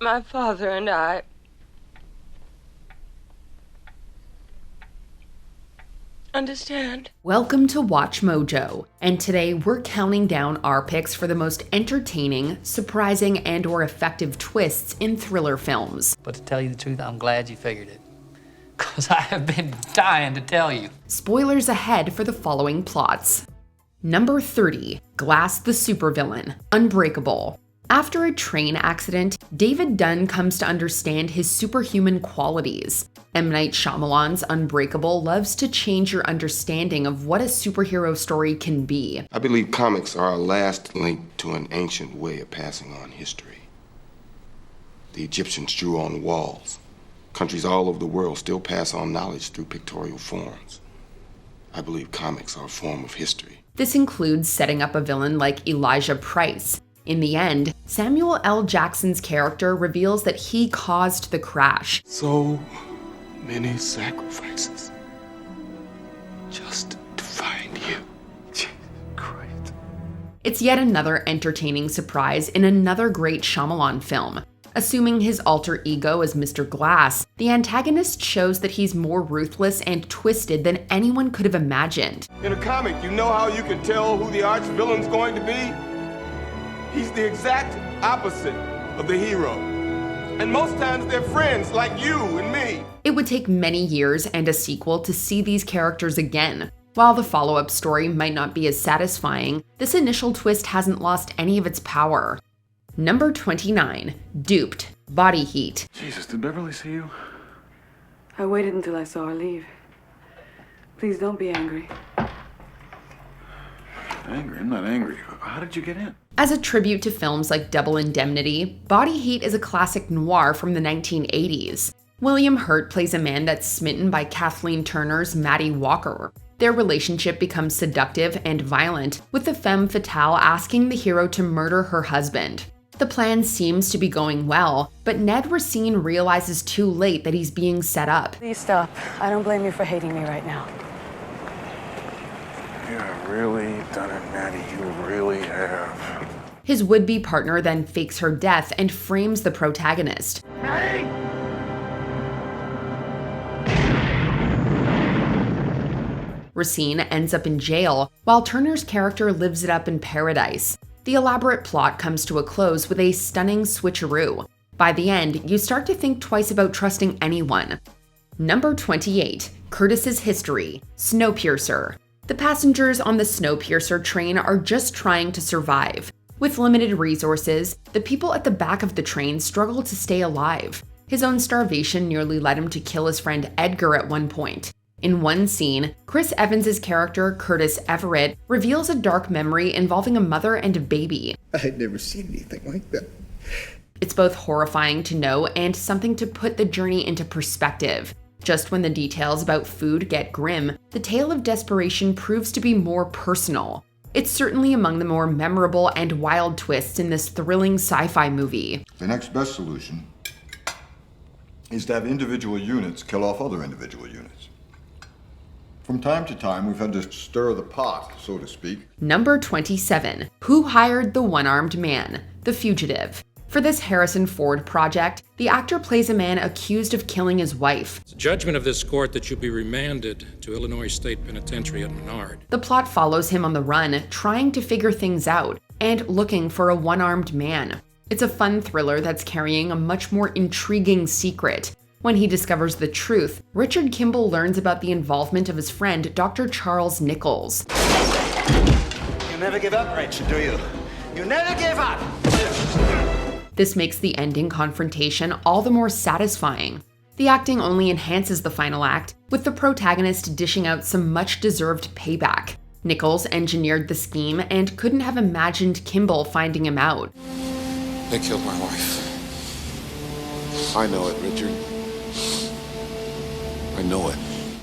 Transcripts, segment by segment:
My father and I... understand. Welcome to Watch Mojo, and today we're counting down our picks for the most entertaining, surprising, and/or effective twists in thriller films. But to tell you the truth, I'm glad you figured it. Because I have been dying to tell you. Spoilers ahead for the following plots. Number 30, Glass the supervillain, Unbreakable. After a train accident, David Dunn comes to understand his superhuman qualities. M. Night Shyamalan's Unbreakable loves to change your understanding of what a superhero story can be. I believe comics are our last link to an ancient way of passing on history. The Egyptians drew on walls. Countries all over the world still pass on knowledge through pictorial forms. I believe comics are a form of history. This includes setting up a villain like Elijah Price. In the end, Samuel L. Jackson's character reveals that he caused the crash. So many sacrifices just to find you. Jesus Christ. It's yet another entertaining surprise in another great Shyamalan film. Assuming his alter ego as Mr. Glass, the antagonist shows that he's more ruthless and twisted than anyone could have imagined. In a comic, you know how you can tell who the arch villain's going to be? He's the exact opposite of the hero. And most times they're friends like you and me. It would take many years and a sequel to see these characters again. While the follow-up story might not be as satisfying, this initial twist hasn't lost any of its power. Number 29, Duped, Body Heat. Jesus, did Beverly see you? I waited until I saw her leave. Please don't be angry. Angry? I'm not angry. How did you get in? As a tribute to films like Double Indemnity, Body Heat is a classic noir from the 1980s. William Hurt plays a man that's smitten by Kathleen Turner's Maddie Walker. Their relationship becomes seductive and violent, with the femme fatale asking the hero to murder her husband. The plan seems to be going well, but Ned Racine realizes too late that he's being set up. Please stop. I don't blame you for hating me right now. You have really done it, Maddie. You really have. His would-be partner then fakes her death and frames the protagonist. Maddie! Racine ends up in jail, while Turner's character lives it up in paradise. The elaborate plot comes to a close with a stunning switcheroo. By the end, you start to think twice about trusting anyone. Number 28, Curtis's History, Snowpiercer. The passengers on the Snowpiercer train are just trying to survive. With limited resources, the people at the back of the train struggle to stay alive. His own starvation nearly led him to kill his friend Edgar at one point. In one scene, Chris Evans' character, Curtis Everett, reveals a dark memory involving a mother and a baby. I had never seen anything like that. It's both horrifying to know and something to put the journey into perspective. Just when the details about food get grim, the tale of desperation proves to be more personal. It's certainly among the more memorable and wild twists in this thrilling sci-fi movie. The next best solution is to have individual units kill off other individual units. From time to time, we've had to stir the pot, so to speak. Number 27, Who Hired the One-Armed Man? The Fugitive. For this Harrison Ford project, the actor plays a man accused of killing his wife. It's a judgment of this court that you be remanded to Illinois State Penitentiary at Menard. The plot follows him on the run, trying to figure things out, and looking for a one-armed man. It's a fun thriller that's carrying a much more intriguing secret. When he discovers the truth, Richard Kimball learns about the involvement of his friend, Dr. Charles Nichols. You never give up, Richard, do you? You never give up! This makes the ending confrontation all the more satisfying. The acting only enhances the final act, with the protagonist dishing out some much-deserved payback. Nichols engineered the scheme and couldn't have imagined Kimball finding him out. They killed my wife. I know it, Richard. I know it.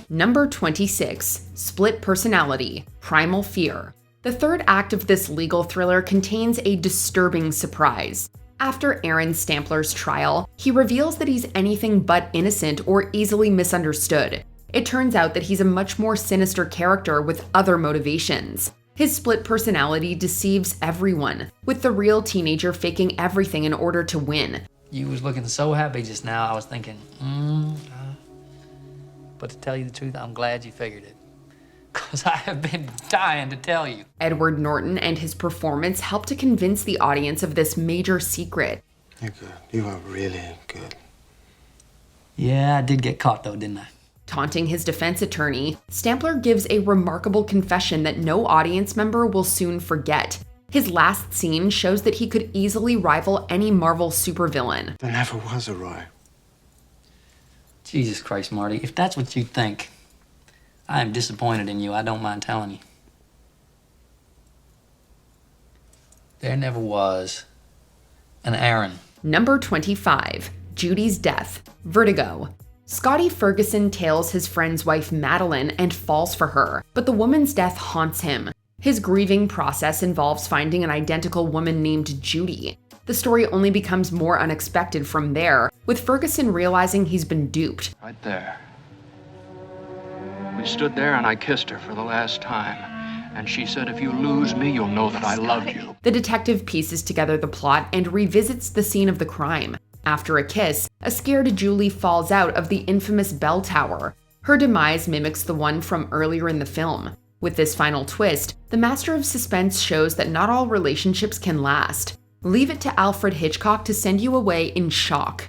Number 26, Split Personality, Primal Fear. The third act of this legal thriller contains a disturbing surprise. After Aaron Stampler's trial, he reveals that he's anything but innocent or easily misunderstood. It turns out that he's a much more sinister character with other motivations. His split personality deceives everyone, with the real teenager faking everything in order to win. You was looking so happy just now, I was thinking, But to tell you the truth, I'm glad you figured it. Because I have been dying to tell you. Edward Norton and his performance help to convince the audience of this major secret. You're good. You are really good. Yeah, I did get caught though, didn't I? Taunting his defense attorney, Stampler gives a remarkable confession that no audience member will soon forget. His last scene shows that he could easily rival any Marvel supervillain. There never was a Roy. Jesus Christ, Marty, if that's what you think, I am disappointed in you. I don't mind telling you. There never was an Aaron. Number 25, Judy's death. Vertigo. Scotty Ferguson tails his friend's wife Madeline and falls for her, but the woman's death haunts him. His grieving process involves finding an identical woman named Judy. The story only becomes more unexpected from there, with Ferguson realizing he's been duped. Right there. We stood there and I kissed her for the last time. And she said, if you lose me, you'll know that I love you. The detective pieces together the plot and revisits the scene of the crime. After a kiss, a scared Julie falls out of the infamous bell tower. Her demise mimics the one from earlier in the film. With this final twist, the master of suspense shows that not all relationships can last. Leave it to Alfred Hitchcock to send you away in shock.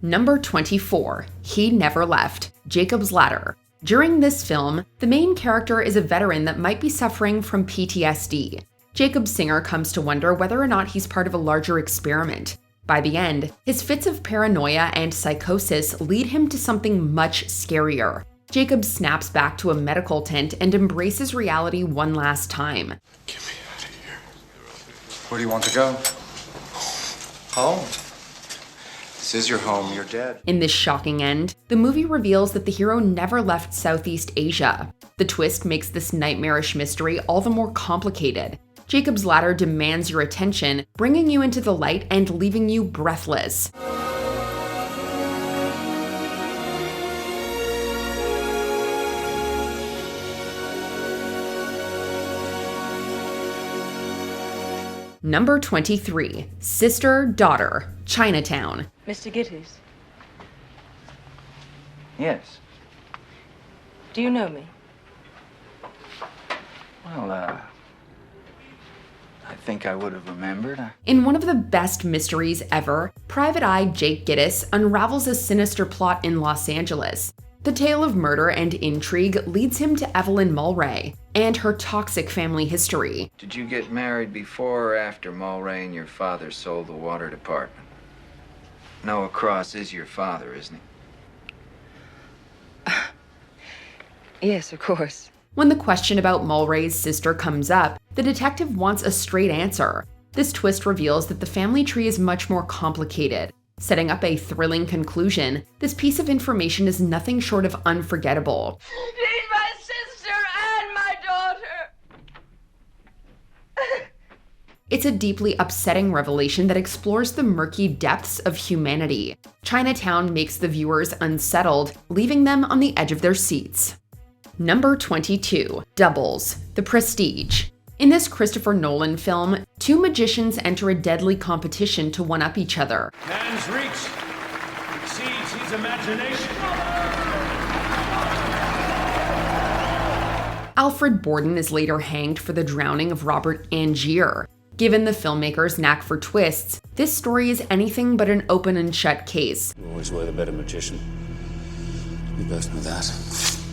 Number 24, He Never Left, Jacob's Ladder. During this film, the main character is a veteran that might be suffering from PTSD. Jacob Singer comes to wonder whether or not he's part of a larger experiment. By the end, his fits of paranoia and psychosis lead him to something much scarier. Jacob snaps back to a medical tent and embraces reality one last time. Get me out of here. Where do you want to go? Home. This is your home. You're dead. In this shocking end, the movie reveals that the hero never left Southeast Asia. The twist makes this nightmarish mystery all the more complicated. Jacob's Ladder demands your attention, bringing you into the light and leaving you breathless. Number 23, Sister, Daughter, Chinatown. Mr. Gittys, Yes. do you know me? Well, I think I would have remembered. In one of the best mysteries ever, Private Eye Jake Gittes unravels a sinister plot in Los Angeles. The tale of murder and intrigue leads him to Evelyn Mulray and her toxic family history. Did you get married before or after Mulray and your father sold the water department? Noah Cross is your father, isn't he? Yes, of course. When the question about Mulray's sister comes up, the detective wants a straight answer. This twist reveals that the family tree is much more complicated. Setting up a thrilling conclusion, this piece of information is nothing short of unforgettable. She's my sister and my daughter. It's a deeply upsetting revelation that explores the murky depths of humanity. Chinatown makes the viewers unsettled, leaving them on the edge of their seats. Number 22, Doubles, The Prestige. In this Christopher Nolan film, two magicians enter a deadly competition to one-up each other. Man's reach exceeds his imagination. Alfred Borden is later hanged for the drowning of Robert Angier. Given the filmmaker's knack for twists, this story is anything but an open and shut case. You always were the better magician. We both know that.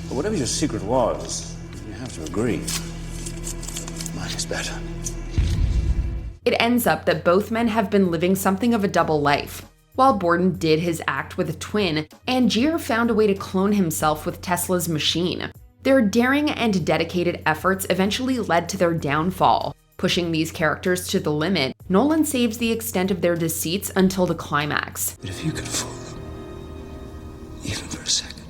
But whatever your secret was, you have to agree. Mine is better. It ends up that both men have been living something of a double life. While Borden did his act with a twin, Angier found a way to clone himself with Tesla's machine. Their daring and dedicated efforts eventually led to their downfall. Pushing these characters to the limit, Nolan saves the extent of their deceits until the climax. But if you could fool them, even for a second,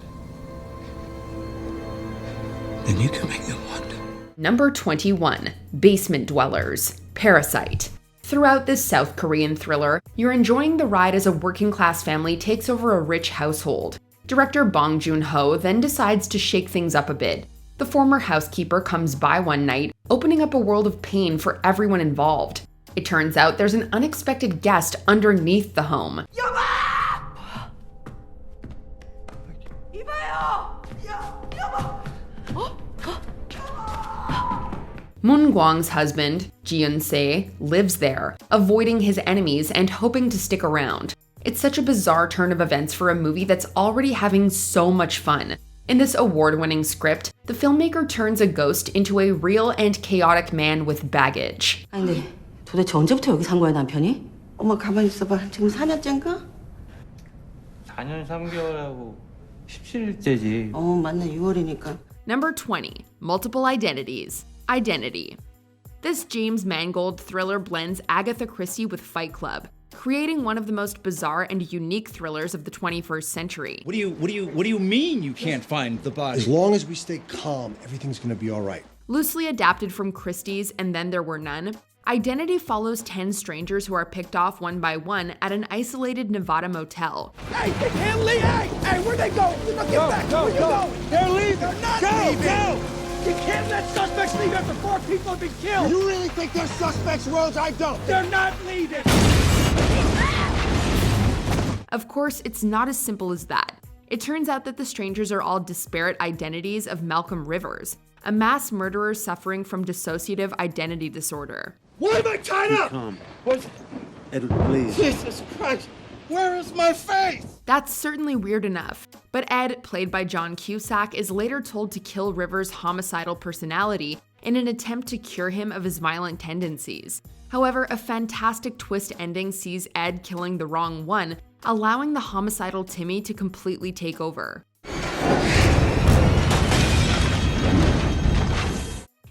then you can make them wonder. Number 21, Basement Dwellers, Parasite. Throughout this South Korean thriller, you're enjoying the ride as a working-class family takes over a rich household. Director Bong Joon-ho then decides to shake things up a bit. The former housekeeper comes by one night, opening up a world of pain for everyone involved. It turns out there's an unexpected guest underneath the home. Moon Guang's husband, Ji-eun-se, lives there, avoiding his enemies and hoping to stick around. It's such a bizarre turn of events for a movie that's already having so much fun. In this award-winning script, the filmmaker turns a ghost into a real and chaotic man with baggage. 아니, 도대체 언제부터 여기 산 거야, 남편이? 엄마 가만히 있어봐. 지금 4년째인가? 4년 3개월하고 17일째지. 맞네, 6월이니까. Number 20. Multiple Identities. Identity. This James Mangold thriller blends Agatha Christie with Fight Club, creating one of the most bizarre and unique thrillers of the 21st century. What do you mean you can't find the body? As long as we stay calm, everything's gonna be all right. Loosely adapted from Christie's And Then There Were None, Identity follows 10 strangers who are picked off one by one at an isolated Nevada motel. Hey, they can't leave! Hey, where'd they go? Get back! Where you going? They're leaving! They're not leaving! Go! You can't let suspects leave after 4 people have been killed! You really think they're suspects, Rose? I don't! They're not leaving! Of course, it's not as simple as that. It turns out that the strangers are all disparate identities of Malcolm Rivers, a mass murderer suffering from dissociative identity disorder. Why am I tied up? Calm. What? Edward, please. Jesus Christ! Where is my face? That's certainly weird enough, but Ed, played by John Cusack, is later told to kill Rivers' homicidal personality in an attempt to cure him of his violent tendencies. However, a fantastic twist ending sees Ed killing the wrong one, allowing the homicidal Timmy to completely take over.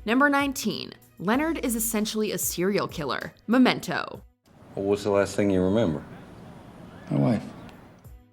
Number 19. Leonard is essentially a serial killer. Memento. Well, what's the last thing you remember? My wife.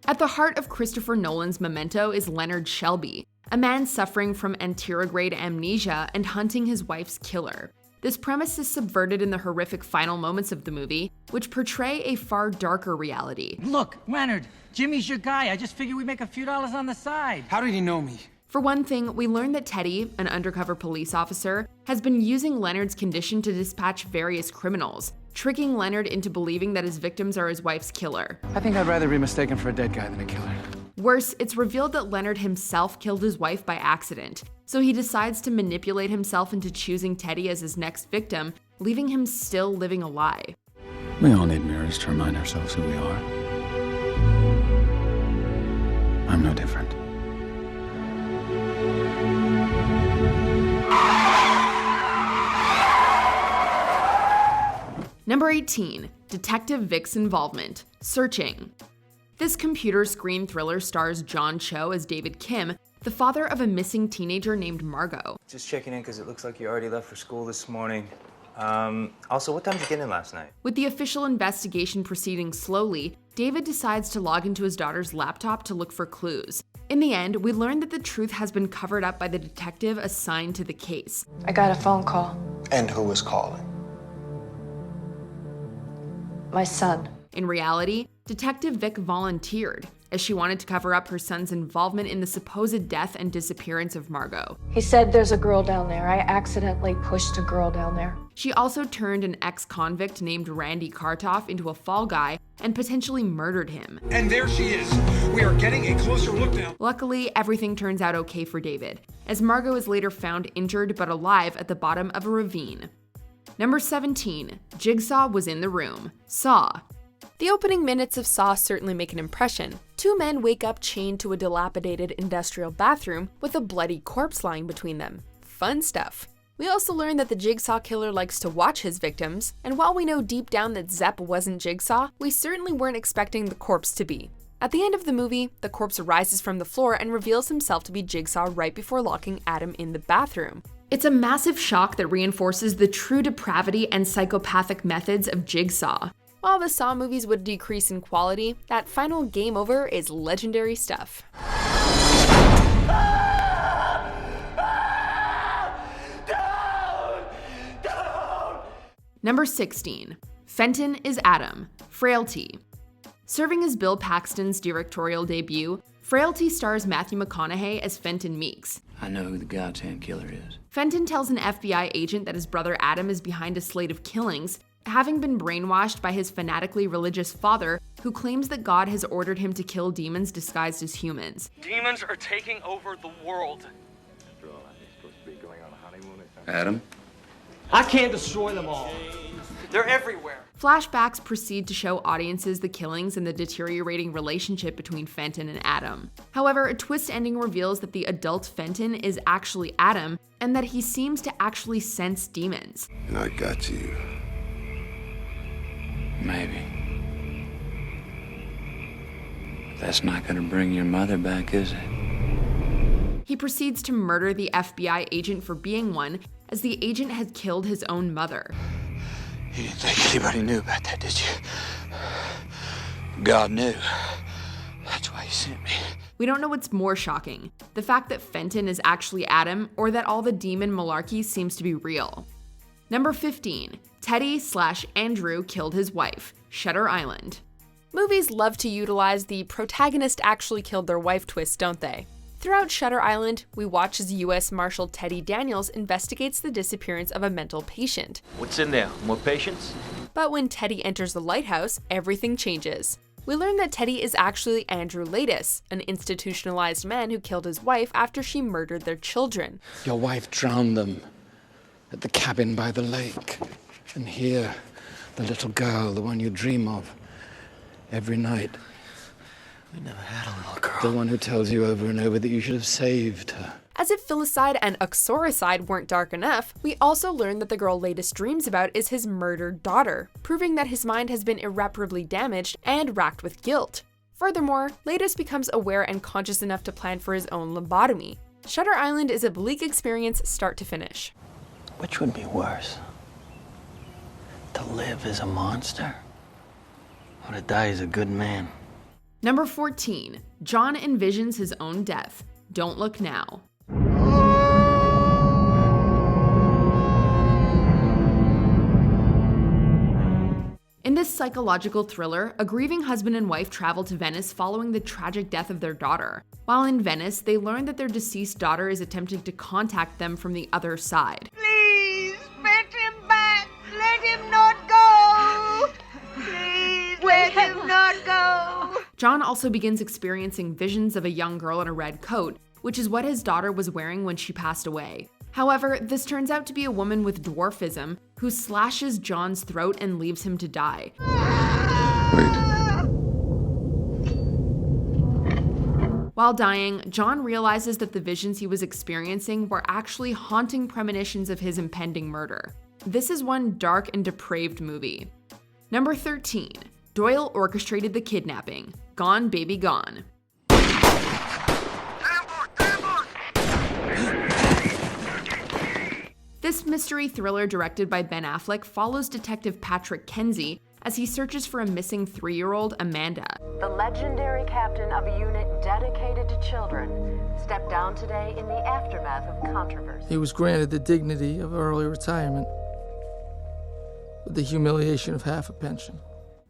At the heart of Christopher Nolan's Memento is Leonard Shelby, a man suffering from anterograde amnesia and hunting his wife's killer. This premise is subverted in the horrific final moments of the movie, which portray a far darker reality. Look, Leonard, Jimmy's your guy. I just figured we'd make a few dollars on the side. How did he know me? For one thing, we learn that Teddy, an undercover police officer, has been using Leonard's condition to dispatch various criminals, tricking Leonard into believing that his victims are his wife's killer. I think I'd rather be mistaken for a dead guy than a killer. Worse, it's revealed that Leonard himself killed his wife by accident, so he decides to manipulate himself into choosing Teddy as his next victim, leaving him still living a lie. We all need mirrors to remind ourselves who we are. I'm no different. Number 18. Detective Vic's involvement. Searching. This computer screen thriller stars John Cho as David Kim, the father of a missing teenager named Margot. Just checking in because it looks like you already left for school this morning. Also, what time did you get in last night? With the official investigation proceeding slowly, David decides to log into his daughter's laptop to look for clues. In the end, we learn that the truth has been covered up by the detective assigned to the case. I got a phone call. And who was calling? My son. In reality, Detective Vic volunteered, as she wanted to cover up her son's involvement in the supposed death and disappearance of Margot. He said there's a girl down there. I accidentally pushed a girl down there. She also turned an ex-convict named Randy Kartoff into a fall guy and potentially murdered him. And there she is. We are getting a closer look now. Luckily, everything turns out okay for David, as Margot is later found injured but alive at the bottom of a ravine. Number 17. Jigsaw was in the room. Saw. The opening minutes of Saw certainly make an impression. Two men wake up chained to a dilapidated industrial bathroom with a bloody corpse lying between them. Fun stuff. We also learn that the Jigsaw killer likes to watch his victims, and while we know deep down that Zepp wasn't Jigsaw, we certainly weren't expecting the corpse to be. At the end of the movie, the corpse rises from the floor and reveals himself to be Jigsaw right before locking Adam in the bathroom. It's a massive shock that reinforces the true depravity and psychopathic methods of Jigsaw. While the Saw movies would decrease in quality, that final game over is legendary stuff. Number 16. Fenton is Adam. Frailty. Serving as Bill Paxton's directorial debut, Frailty stars Matthew McConaughey as Fenton Meeks. I know who the goddamn killer is. Fenton tells an FBI agent that his brother Adam is behind a slate of killings, having been brainwashed by his fanatically religious father, who claims that God has ordered him to kill demons disguised as humans. Demons are taking over the world. Adam? I can't destroy them all. They're everywhere. Flashbacks proceed to show audiences the killings and the deteriorating relationship between Fenton and Adam. However, a twist ending reveals that the adult Fenton is actually Adam, and that he seems to actually sense demons. And I got you. Maybe. But that's not gonna bring your mother back, is it? He proceeds to murder the FBI agent for being one, as the agent had killed his own mother. You didn't think anybody knew about that, did you? God knew. That's why he sent me. We don't know what's more shocking, the fact that Fenton is actually Adam, or that all the demon malarkey seems to be real. Number 15, Teddy/Andrew killed his wife, Shutter Island. Movies love to utilize the protagonist actually killed their wife twist, don't they? Throughout Shutter Island, we watch as U.S. Marshal Teddy Daniels investigates the disappearance of a mental patient. What's in there? More patients? But when Teddy enters the lighthouse, everything changes. We learn that Teddy is actually Andrew Latis, an institutionalized man who killed his wife after she murdered their children. Your wife drowned them at the cabin by the lake. And here, the little girl, the one you dream of every night. We never had a little girl. The one who tells you over and over that you should have saved her. As if filicide and uxoricide weren't dark enough, we also learn that the girl Latis dreams about is his murdered daughter, proving that his mind has been irreparably damaged and racked with guilt. Furthermore, Latis becomes aware and conscious enough to plan for his own lobotomy. Shutter Island is a bleak experience start to finish. Which would be worse? To live as a monster? Or to die as a good man? Number 14, John envisions his own death. Don't Look Now. In this psychological thriller, a grieving husband and wife travel to Venice following the tragic death of their daughter. While in Venice, they learn that their deceased daughter is attempting to contact them from the other side. Please, fetch him back. Let him not go. Please, let him not go. John also begins experiencing visions of a young girl in a red coat, which is what his daughter was wearing when she passed away. However, this turns out to be a woman with dwarfism who slashes John's throat and leaves him to die. While dying, John realizes that the visions he was experiencing were actually haunting premonitions of his impending murder. This is one dark and depraved movie. Number 13, Doyle orchestrated the kidnapping. Gone Baby Gone. This mystery thriller directed by Ben Affleck follows Detective Patrick Kenzie as he searches for a missing 3-year-old Amanda. The legendary captain of a unit dedicated to children stepped down today in the aftermath of controversy. He was granted the dignity of early retirement with the humiliation of half a pension.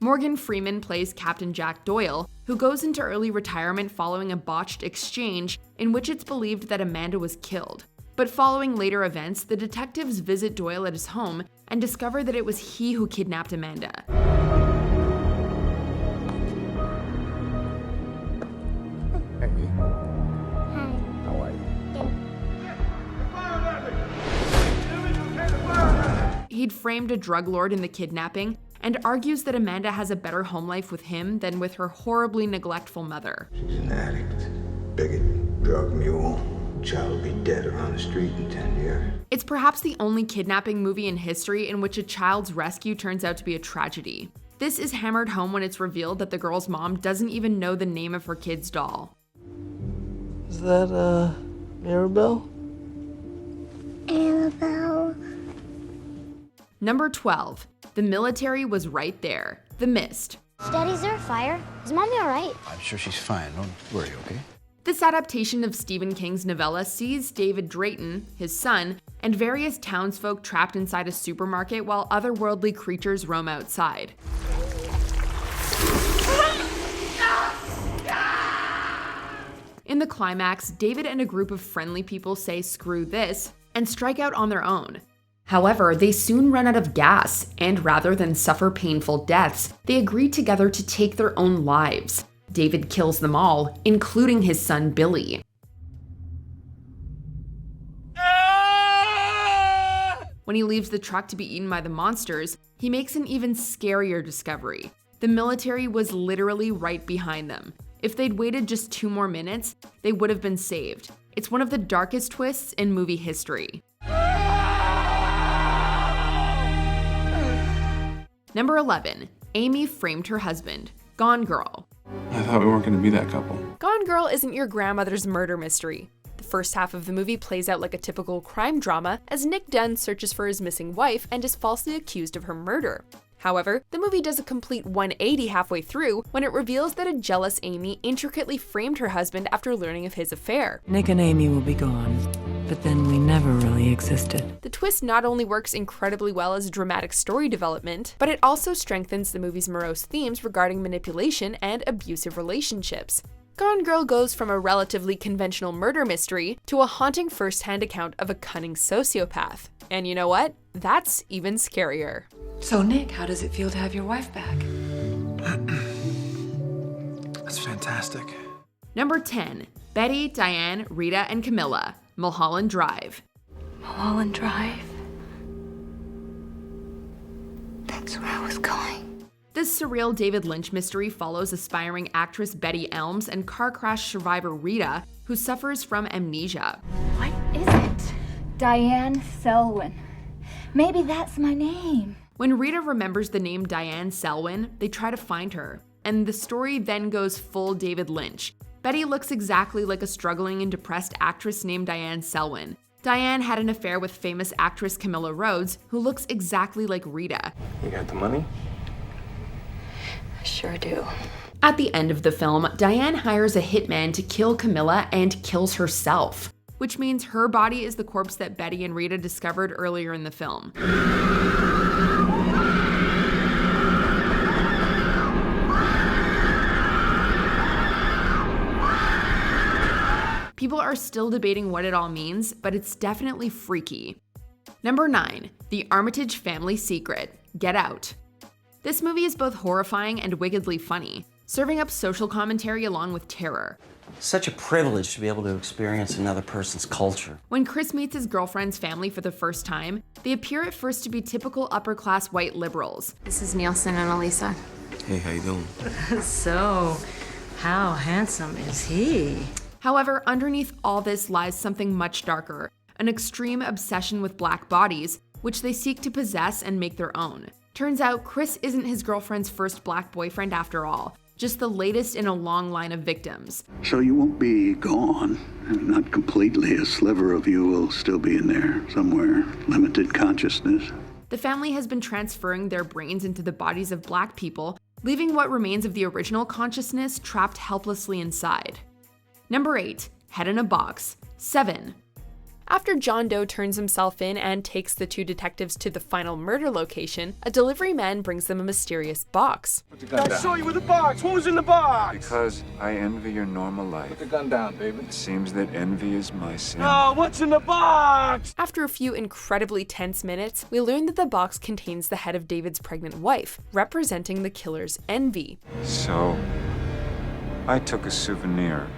Morgan Freeman plays Captain Jack Doyle, who goes into early retirement following a botched exchange in which it's believed that Amanda was killed. But following later events, the detectives visit Doyle at his home and discover that it was he who kidnapped Amanda. Hey. How are you? He'd framed a drug lord in the kidnapping and argues that Amanda has a better home life with him than with her horribly neglectful mother. She's an addict, bigot, drug mule. Child will be dead or on the street in 10 years. It's perhaps the only kidnapping movie in history in which a child's rescue turns out to be a tragedy. This is hammered home when it's revealed that the girl's mom doesn't even know the name of her kid's doll. Is that, Mirabelle? Annabelle. Number 12, The Military Was Right There. The Mist. Daddy, is there a fire? Is Mommy all right? I'm sure she's fine. Don't worry, okay? This adaptation of Stephen King's novella sees David Drayton, his son, and various townsfolk trapped inside a supermarket while otherworldly creatures roam outside. In the climax, David and a group of friendly people say screw this and strike out on their own. However, they soon run out of gas, and rather than suffer painful deaths, they agree together to take their own lives. David kills them all, including his son Billy. When he leaves the truck to be eaten by the monsters, he makes an even scarier discovery. The military was literally right behind them. If they'd waited just 2 more minutes, they would have been saved. It's one of the darkest twists in movie history. Number 11. Amy framed her husband. Gone Girl. I thought we weren't going to be that couple. Gone Girl isn't your grandmother's murder mystery. The first half of the movie plays out like a typical crime drama as Nick Dunn searches for his missing wife and is falsely accused of her murder. However, the movie does a complete 180 halfway through when it reveals that a jealous Amy intricately framed her husband after learning of his affair. Nick and Amy will be gone, but then we never really existed. The twist not only works incredibly well as dramatic story development, but it also strengthens the movie's morose themes regarding manipulation and abusive relationships. Gone Girl goes from a relatively conventional murder mystery to a haunting first-hand account of a cunning sociopath. And you know what? That's even scarier. So Nick, how does it feel to have your wife back? That's fantastic. Number 10. Betty, Diane, Rita, and Camilla. Mulholland Drive. Mulholland Drive? That's where I was going. This surreal David Lynch mystery follows aspiring actress Betty Elms and car crash survivor Rita, who suffers from amnesia. What is it? Diane Selwyn. Maybe that's my name. When Rita remembers the name Diane Selwyn, they try to find her, and the story then goes full David Lynch. Betty looks exactly like a struggling and depressed actress named Diane Selwyn. Diane had an affair with famous actress Camilla Rhodes, who looks exactly like Rita. You got the money? I sure do. At the end of the film, Diane hires a hitman to kill Camilla and kills herself, which means her body is the corpse that Betty and Rita discovered earlier in the film. People are still debating what it all means, but it's definitely freaky. Number 9. The Armitage Family Secret. Get Out. This movie is both horrifying and wickedly funny, serving up social commentary along with terror. Such a privilege to be able to experience another person's culture. When Chris meets his girlfriend's family for the first time, they appear at first to be typical upper-class white liberals. This is Nielsen and Elisa. Hey, how you doing? So, how handsome is he? However, underneath all this lies something much darker, an extreme obsession with black bodies, which they seek to possess and make their own. Turns out, Chris isn't his girlfriend's first black boyfriend after all, just the latest in a long line of victims. So you won't be gone. Not completely. A sliver of you will still be in there somewhere. Limited consciousness. The family has been transferring their brains into the bodies of black people, leaving what remains of the original consciousness trapped helplessly inside. Number 8. Head in a Box. 7. After John Doe turns himself in and takes the 2 detectives to the final murder location, a delivery man brings them a mysterious box. Put the gun down. I saw you with the box. What was in the box? Because I envy your normal life. Put the gun down, baby. It seems that envy is my sin. Oh, what's in the box? After a few incredibly tense minutes, we learn that the box contains the head of David's pregnant wife, representing the killer's envy. So, I took a souvenir.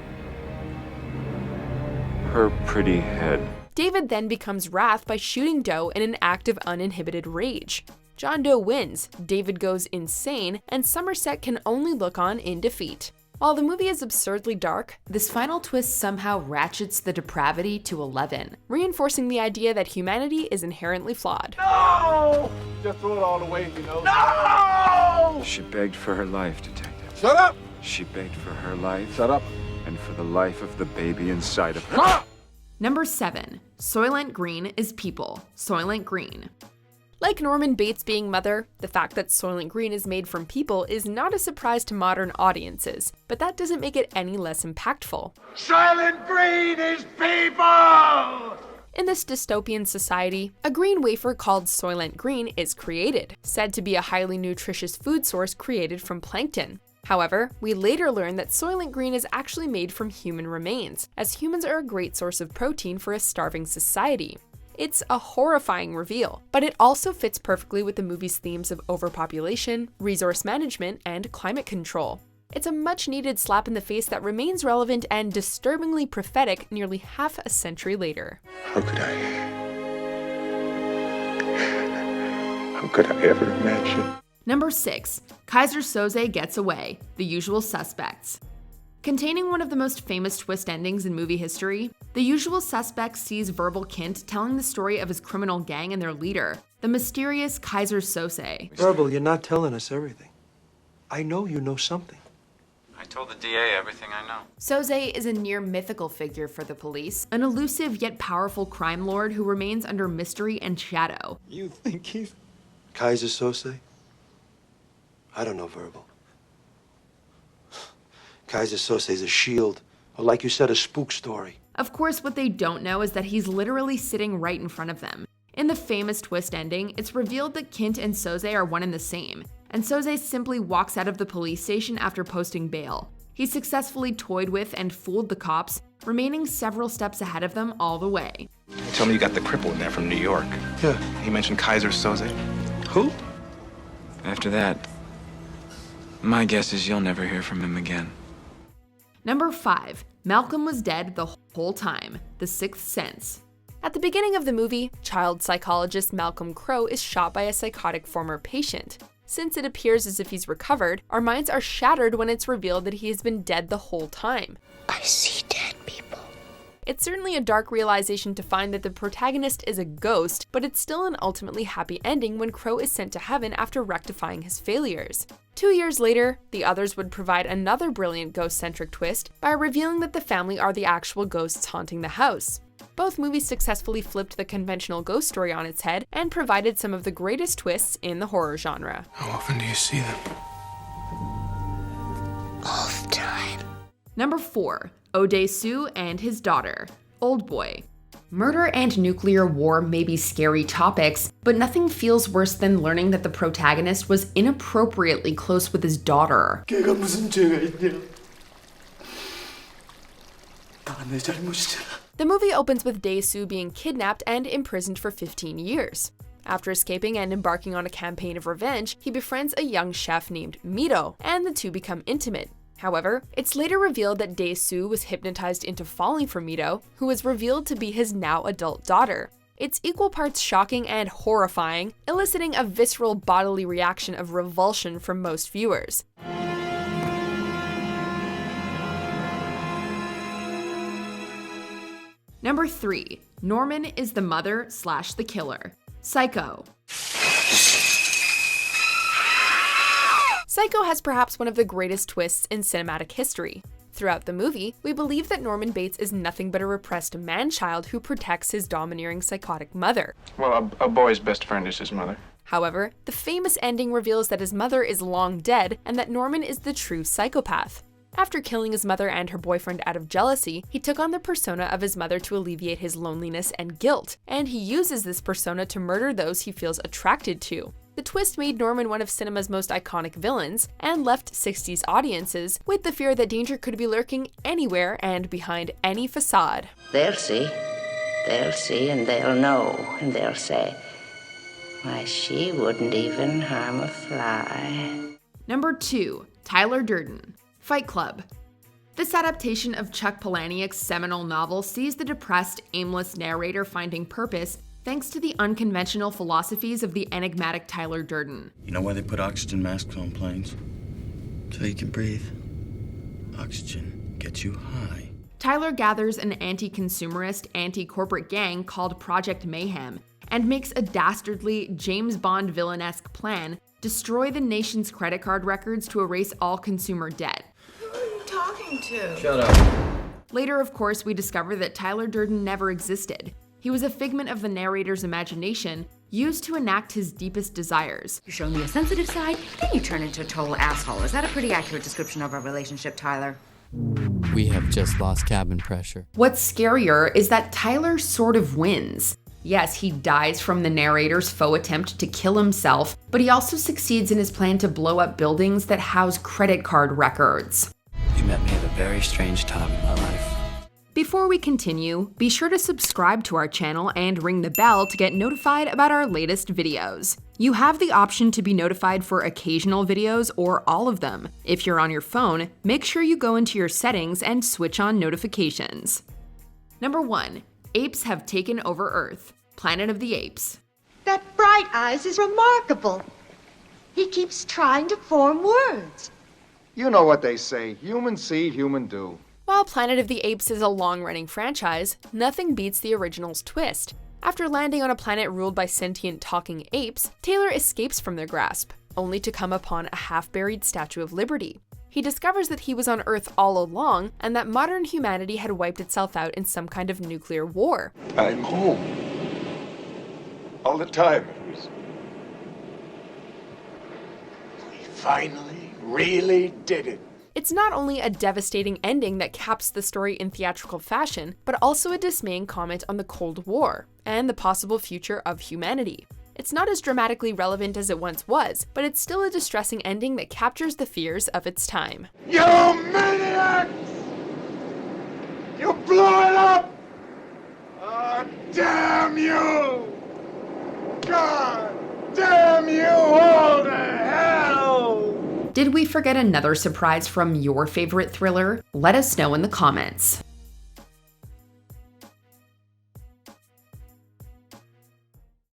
Her pretty head. David then becomes Wrath by shooting Doe in an act of uninhibited rage. John Doe wins, David goes insane, and Somerset can only look on in defeat. While the movie is absurdly dark, this final twist somehow ratchets the depravity to 11, reinforcing the idea that humanity is inherently flawed. No! Just throw it all away, you know. No! She begged for her life, Detective. Shut up! She begged for her life. Shut up. And for the life of the baby inside of her. Number 7. Soylent Green is People. Soylent Green. Like Norman Bates being Mother, the fact that Soylent Green is made from people is not a surprise to modern audiences, but that doesn't make it any less impactful. Soylent Green is people! In this dystopian society, a green wafer called Soylent Green is created, said to be a highly nutritious food source created from plankton. However, we later learn that Soylent Green is actually made from human remains, as humans are a great source of protein for a starving society. It's a horrifying reveal, but it also fits perfectly with the movie's themes of overpopulation, resource management, and climate control. It's a much-needed slap in the face that remains relevant and disturbingly prophetic nearly half a century later. How could I ever imagine? Number 6. Kaiser Soze Gets Away, The Usual Suspects. Containing one of the most famous twist endings in movie history, The Usual Suspects sees Verbal Kint telling the story of his criminal gang and their leader, the mysterious Kaiser Soze. Verbal, you're not telling us everything. I know you know something. I told the DA everything I know. Soze is a near mythical figure for the police, an elusive yet powerful crime lord who remains under mystery and shadow. You think he's Kaiser Soze? I don't know, Verbal. Kaiser Soze's a shield, or like you said, a spook story. Of course, what they don't know is that he's literally sitting right in front of them. In the famous twist ending, it's revealed that Kint and Soze are one and the same, and Soze simply walks out of the police station after posting bail. He successfully toyed with and fooled the cops, remaining several steps ahead of them all the way. Tell me you got the cripple in there from New York. Yeah. He mentioned Kaiser Soze. Who? After that, my guess is you'll never hear from him again. Number 5. Malcolm was dead the whole time, The Sixth Sense. At the beginning of the movie, child psychologist Malcolm Crowe is shot by a psychotic former patient. Since it appears as if he's recovered, our minds are shattered when it's revealed that he has been dead the whole time. I see dead people. It's certainly a dark realization to find that the protagonist is a ghost, but it's still an ultimately happy ending when Crowe is sent to heaven after rectifying his failures. 2 years later, the others would provide another brilliant ghost-centric twist by revealing that the family are the actual ghosts haunting the house. Both movies successfully flipped the conventional ghost story on its head and provided some of the greatest twists in the horror genre. How often do you see them? All the time. Number 4. Odesu and his daughter, Oldboy. Murder and nuclear war may be scary topics, but nothing feels worse than learning that the protagonist was inappropriately close with his daughter. The movie opens with Dae-soo being kidnapped and imprisoned for 15 years. After escaping and embarking on a campaign of revenge, he befriends a young chef named Mito, and the two become intimate. However, it's later revealed that Dae-soo was hypnotized into falling for Mito, who is revealed to be his now adult daughter. It's equal parts shocking and horrifying, eliciting a visceral bodily reaction of revulsion from most viewers. Number 3. Norman is the mother / the killer. Psycho. Psycho has perhaps one of the greatest twists in cinematic history. Throughout the movie, we believe that Norman Bates is nothing but a repressed man-child who protects his domineering psychotic mother. Well, a boy's best friend is his mother. However, the famous ending reveals that his mother is long dead and that Norman is the true psychopath. After killing his mother and her boyfriend out of jealousy, he took on the persona of his mother to alleviate his loneliness and guilt, and he uses this persona to murder those he feels attracted to. The twist made Norman one of cinema's most iconic villains, and left 60s audiences with the fear that danger could be lurking anywhere and behind any facade. They'll see, and they'll know, and they'll say, why, she wouldn't even harm a fly. Number 2. Tyler Durden. Fight Club. This adaptation of Chuck Palahniuk's seminal novel sees the depressed, aimless narrator finding purpose thanks to the unconventional philosophies of the enigmatic Tyler Durden. You know why they put oxygen masks on planes? So you can breathe. Oxygen gets you high. Tyler gathers an anti-consumerist, anti-corporate gang called Project Mayhem and makes a dastardly, James Bond villanesque plan: destroy the nation's credit card records to erase all consumer debt. Who are you talking to? Shut up. Later, of course, we discover that Tyler Durden never existed. He was a figment of the narrator's imagination, used to enact his deepest desires. You show me a sensitive side, then you turn into a total asshole. Is that a pretty accurate description of our relationship, Tyler? We have just lost cabin pressure. What's scarier is that Tyler sort of wins. Yes, he dies from the narrator's faux attempt to kill himself, but he also succeeds in his plan to blow up buildings that house credit card records. You met me at a very strange time in my life. Before we continue, be sure to subscribe to our channel and ring the bell to get notified about our latest videos. You have the option to be notified for occasional videos or all of them. If you're on your phone, make sure you go into your settings and switch on notifications. Number 1. Apes have taken over Earth. Planet of the Apes. That Bright Eyes is remarkable. He keeps trying to form words. You know what they say, human see, human do. While Planet of the Apes is a long-running franchise, nothing beats the original's twist. After landing on a planet ruled by sentient talking apes, Taylor escapes from their grasp, only to come upon a half-buried Statue of Liberty. He discovers that he was on Earth all along, and that modern humanity had wiped itself out in some kind of nuclear war. I'm home. All the time it was. We finally really did it. It's not only a devastating ending that caps the story in theatrical fashion, but also a dismaying comment on the Cold War and the possible future of humanity. It's not as dramatically relevant as it once was, but it's still a distressing ending that captures the fears of its time. You maniacs! You blew it up! Oh, damn you! God damn you all to hell! Did we forget another surprise from your favorite thriller? Let us know in the comments.